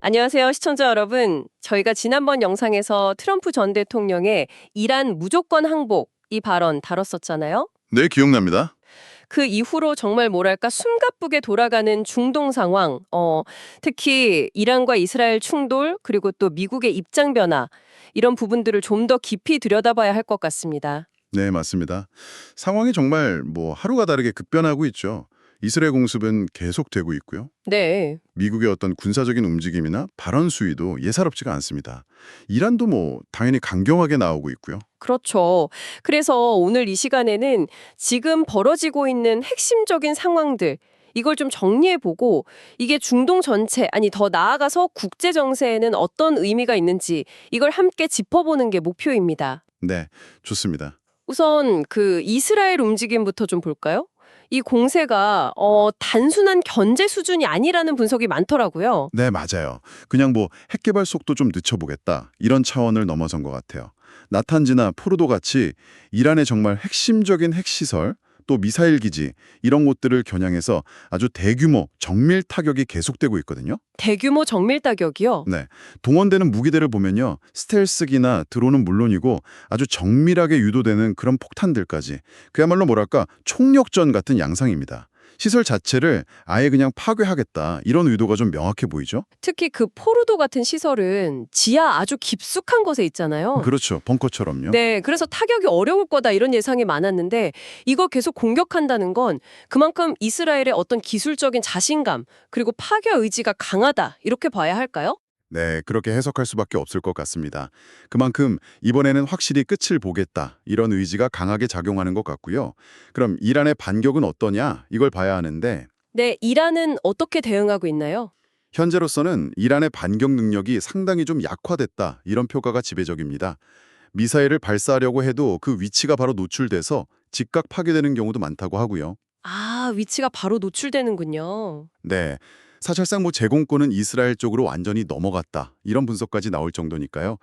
안녕하세요, 시청자 여러분. 저희가 지난번 영상에서 트럼프 전 대통령의 이란 무조건 항복 이 발언 다뤘었잖아요. 네, 기억납니다. 그 이후로 정말 뭐랄까 숨가쁘게 돌아가는 중동 상황, 특히 이란과 이스라엘 충돌 그리고 또 미국의 입장 변화 이런 부분들을 좀 더 깊이 들여다봐야 할 것 같습니다. 네, 맞습니다. 상황이 정말 하루가 다르게 급변하고 있죠. 이스라엘 공습은 계속되고 있고요. 네. 미국의 어떤 군사적인 움직임이나 발언 수위도 예사롭지가 않습니다. 이란도 당연히 강경하게 나오고 있고요. 그렇죠. 그래서 오늘 이 시간에는 지금 벌어지고 있는 핵심적인 상황들, 이걸 좀 정리해보고 이게 중동 전체, 아니 더 나아가서 국제 정세에는 어떤 의미가 있는지 이걸 함께 짚어보는 게 목표입니다. 네, 좋습니다. 우선 그 이스라엘 움직임부터 좀 볼까요? 이 공세가 단순한 견제 수준이 아니라는 분석이 많더라고요. 네, 맞아요. 그냥 핵 개발 속도 좀 늦춰보겠다. 이런 차원을 넘어선 것 같아요. 나탄즈나 포르도 같이 이란의 정말 핵심적인 핵시설, 또 미사일 기지 이런 곳들을 겨냥해서 아주 대규모 정밀 타격이 계속되고 있거든요. 대규모 정밀 타격이요? 네, 동원되는 무기들을 보면요. 스텔스기나 드론은 물론이고 아주 정밀하게 유도되는 그런 폭탄들까지 그야말로 총력전 같은 양상입니다. 시설 자체를 아예 그냥 파괴하겠다 이런 의도가 좀 명확해 보이죠? 특히 그 포르도 같은 시설은 지하 아주 깊숙한 곳에 있잖아요. 그렇죠. 벙커처럼요. 네, 그래서 타격이 어려울 거다 이런 예상이 많았는데 이거 계속 공격한다는 건 그만큼 이스라엘의 어떤 기술적인 자신감 그리고 파괴 의지가 강하다 이렇게 봐야 할까요? 네, 그렇게 해석할 수밖에 없을 것 같습니다. 그만큼 이번에는 확실히 끝을 보겠다 이런 의지가 강하게 작용하는 것 같고요. 그럼 이란의 반격은 어떠냐 이걸 봐야 하는데 네, 이란은 어떻게 대응하고 있나요? 현재로서는 이란의 반격 능력이 상당히 좀 약화됐다 이런 평가가 지배적입니다. 미사일을 발사하려고 해도 그 위치가 바로 노출돼서 즉각 파괴되는 경우도 많다고 하고요. 아, 위치가 바로 노출되는군요. 네, 사실상 제공권은 이스라엘 쪽으로 완전히 넘어갔다 이런 분석까지 나올 정도니까요.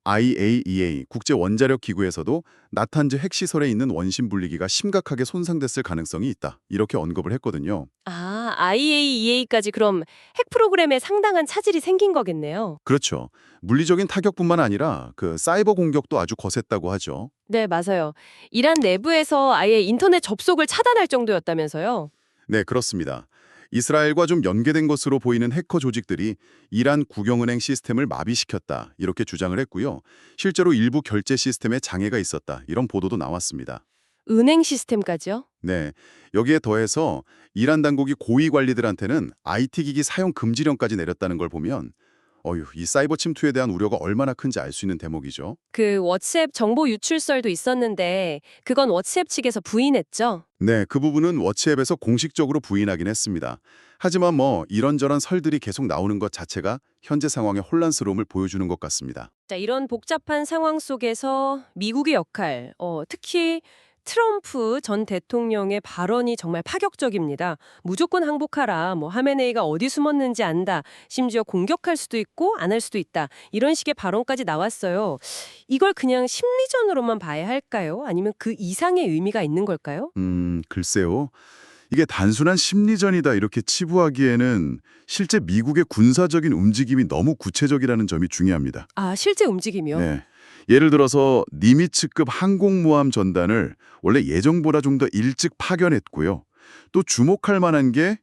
IAEA 국제원자력기구에서도 나탄즈 핵시설에 있는 원심 분리기가 심각하게 손상됐을 가능성이 있다 이렇게 언급을 했거든요. 아, IAEA까지 그럼 핵 프로그램에 상당한 차질이 생긴 거겠네요. 그렇죠. 물리적인 타격뿐만 아니라 그 사이버 공격도 아주 거셌다고 하죠. 네, 맞아요. 이란 내부에서 아예 인터넷 접속을 차단할 정도였다면서요? 네, 그렇습니다. 이스라엘과 좀 연계된 것으로 보이는 해커 조직들이 이란 국영은행 시스템을 마비시켰다 이렇게 주장을 했고요. 실제로 일부 결제 시스템에 장애가 있었다 이런 보도도 나왔습니다. 은행 시스템까지요? 네, 여기에 더해서 이란 당국이 고위 관리들한테는 IT 기기 사용 금지령까지 내렸다는 걸 보면 이 사이버 침투에 대한 우려가 얼마나 큰지 알 수 있는 대목이죠. 그 워츠앱 정보 유출설도 있었는데 그건 워츠앱 측에서 부인했죠? 네, 그 부분은 워치앱에서 공식적으로 부인하긴 했습니다. 하지만 이런저런 설들이 계속 나오는 것 자체가 현재 상황의 혼란스러움을 보여주는 것 같습니다. 자, 이런 복잡한 상황 속에서 미국의 역할, 특히 트럼프 전 대통령의 발언이 정말 파격적입니다. 무조건 항복하라, 하메네이가 어디 숨었는지 안다, 심지어 공격할 수도 있고 안 할 수도 있다. 이런 식의 발언까지 나왔어요. 이걸 그냥 심리전으로만 봐야 할까요? 아니면 그 이상의 의미가 있는 걸까요? 글쎄요. 이게 단순한 심리전이다 이렇게 치부하기에는 실제 미국의 군사적인 움직임이 너무 구체적이라는 점이 중요합니다. 아, 실제 움직임이요? 네. 예를 들어서 니미츠급 항공모함 전단을 원래 예정보다 좀 더 일찍 파견했고요. 또 주목할 만한 게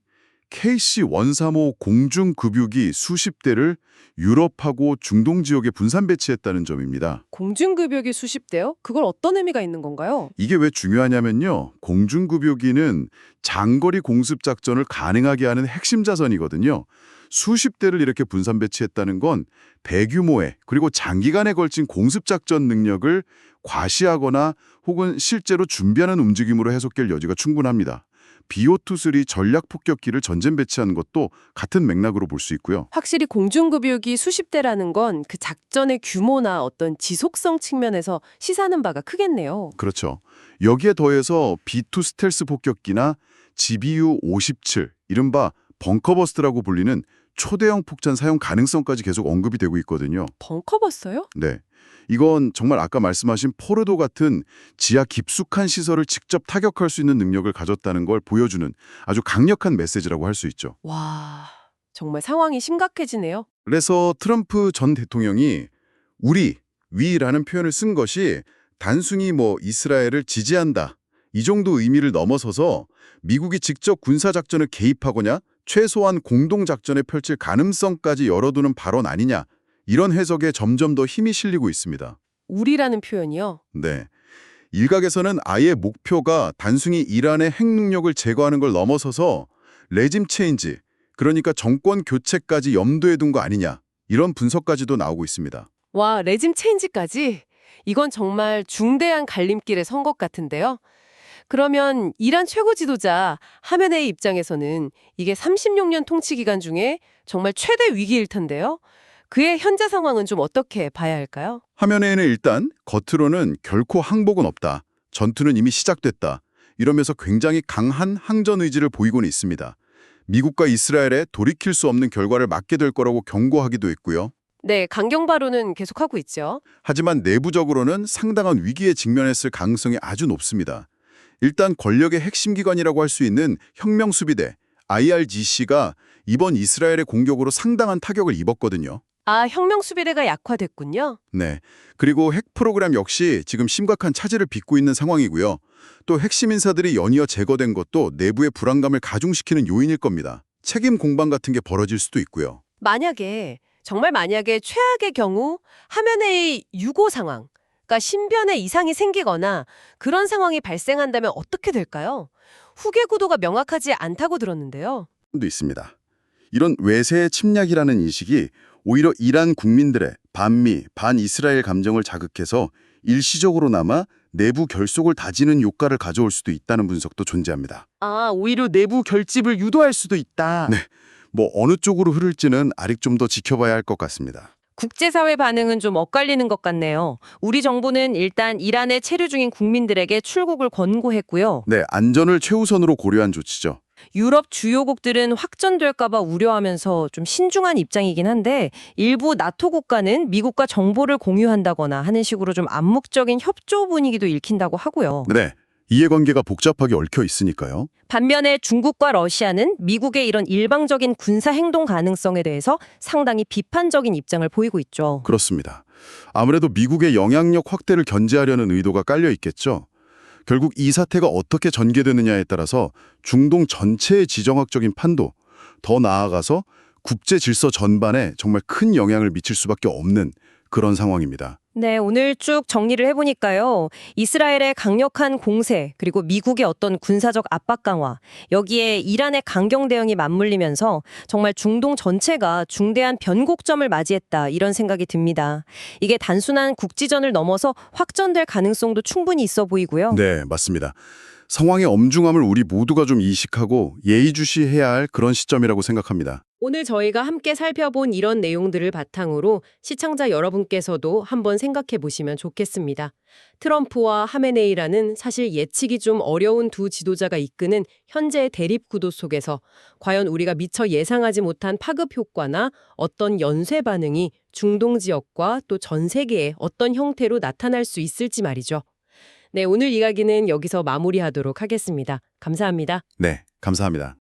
KC-135 공중급유기 수십 대를 유럽하고 중동 지역에 분산 배치했다는 점입니다. 공중급여기 수십 대요? 그걸 어떤 의미가 있는 건가요? 이게 왜 중요하냐면요. 공중급유기는 장거리 공습 작전을 가능하게 하는 핵심 자선이거든요. 수십 대를 이렇게 분산 배치했다는 건 대규모의 그리고 장기간에 걸친 공습 작전 능력을 과시하거나 혹은 실제로 준비하는 움직임으로 해석될 여지가 충분합니다. BO2-3 전략 폭격기를 전진 배치한 것도 같은 맥락으로 볼 수 있고요. 확실히 공중급유기 수십 대라는 건 그 작전의 규모나 어떤 지속성 측면에서 시사하는 바가 크겠네요. 그렇죠. 여기에 더해서 B2 스텔스 폭격기나 GBU-57, 이른바 벙커버스트라고 불리는 초대형 폭탄 사용 가능성까지 계속 언급이 되고 있거든요. 벙커버스요? 네. 이건 정말 아까 말씀하신 포르도 같은 지하 깊숙한 시설을 직접 타격할 수 있는 능력을 가졌다는 걸 보여주는 아주 강력한 메시지라고 할 수 있죠. 와, 정말 상황이 심각해지네요. 그래서 트럼프 전 대통령이 위라는 표현을 쓴 것이 단순히 이스라엘을 지지한다, 이 정도 의미를 넘어서서 미국이 직접 군사작전을 개입하거나 최소한 공동작전에 펼칠 가능성까지 열어두는 발언 아니냐, 이런 해석에 점점 더 힘이 실리고 있습니다. 우리라는 표현이요. 네. 일각에서는 아예 목표가 단순히 이란의 핵 능력을 제거하는 걸 넘어서서 레짐 체인지, 그러니까 정권 교체까지 염두에 둔 거 아니냐, 이런 분석까지도 나오고 있습니다. 와, 레짐 체인지까지? 이건 정말 중대한 갈림길에 선 것 같은데요. 그러면 이란 최고 지도자 하메네이 입장에서는 이게 36년 통치 기간 중에 정말 최대 위기일 텐데요. 그의 현재 상황은 좀 어떻게 봐야 할까요? 화면에는 일단 겉으로는 결코 항복은 없다, 전투는 이미 시작됐다, 이러면서 굉장히 강한 항전 의지를 보이고는 있습니다. 미국과 이스라엘에 돌이킬 수 없는 결과를 맞게 될 거라고 경고하기도 했고요. 네, 강경 발언은 계속하고 있죠. 하지만 내부적으로는 상당한 위기에 직면했을 가능성이 아주 높습니다. 일단 권력의 핵심 기관이라고 할 수 있는 혁명수비대 IRGC가 이번 이스라엘의 공격으로 상당한 타격을 입었거든요. 아, 혁명수비대가 약화됐군요. 네. 그리고 핵 프로그램 역시 지금 심각한 차질을 빚고 있는 상황이고요. 또 핵심 인사들이 연이어 제거된 것도 내부의 불안감을 가중시키는 요인일 겁니다. 책임 공방 같은 게 벌어질 수도 있고요. 정말 만약에 최악의 경우 하메네이 유고 상황, 그러니까 신변에 이상이 생기거나 그런 상황이 발생한다면 어떻게 될까요? 후계 구도가 명확하지 않다고 들었는데요. 도 있습니다. 이런 외세의 침략이라는 인식이 오히려 이란 국민들의 반미, 반이스라엘 감정을 자극해서 일시적으로나마 내부 결속을 다지는 효과를 가져올 수도 있다는 분석도 존재합니다. 아, 오히려 내부 결집을 유도할 수도 있다. 네. 어느 쪽으로 흐를지는 아직 좀 더 지켜봐야 할 것 같습니다. 국제사회 반응은 좀 엇갈리는 것 같네요. 우리 정부는 일단 이란에 체류 중인 국민들에게 출국을 권고했고요. 네, 안전을 최우선으로 고려한 조치죠. 유럽 주요국들은 확전될까 봐 우려하면서 좀 신중한 입장이긴 한데 일부 나토 국가는 미국과 정보를 공유한다거나 하는 식으로 좀 암묵적인 협조 분위기도 읽힌다고 하고요. 네, 이해관계가 복잡하게 얽혀 있으니까요. 반면에 중국과 러시아는 미국의 이런 일방적인 군사 행동 가능성에 대해서 상당히 비판적인 입장을 보이고 있죠. 그렇습니다. 아무래도 미국의 영향력 확대를 견제하려는 의도가 깔려 있겠죠. 결국 이 사태가 어떻게 전개되느냐에 따라서 중동 전체의 지정학적인 판도, 더 나아가서 국제 질서 전반에 정말 큰 영향을 미칠 수밖에 없는 그런 상황입니다. 네, 오늘 쭉 정리를 해보니까요. 이스라엘의 강력한 공세, 그리고 미국의 어떤 군사적 압박 강화, 여기에 이란의 강경 대응이 맞물리면서 정말 중동 전체가 중대한 변곡점을 맞이했다, 이런 생각이 듭니다. 이게 단순한 국지전을 넘어서 확전될 가능성도 충분히 있어 보이고요. 네, 맞습니다. 상황의 엄중함을 우리 모두가 좀 인식하고 예의주시해야 할 그런 시점이라고 생각합니다. 오늘 저희가 함께 살펴본 이런 내용들을 바탕으로 시청자 여러분께서도 한번 생각해 보시면 좋겠습니다. 트럼프와 하메네이라는 사실 예측이 좀 어려운 두 지도자가 이끄는 현재의 대립 구도 속에서 과연 우리가 미처 예상하지 못한 파급 효과나 어떤 연쇄 반응이 중동 지역과 또 전 세계에 어떤 형태로 나타날 수 있을지 말이죠. 네, 오늘 이야기는 여기서 마무리하도록 하겠습니다. 감사합니다. 네, 감사합니다.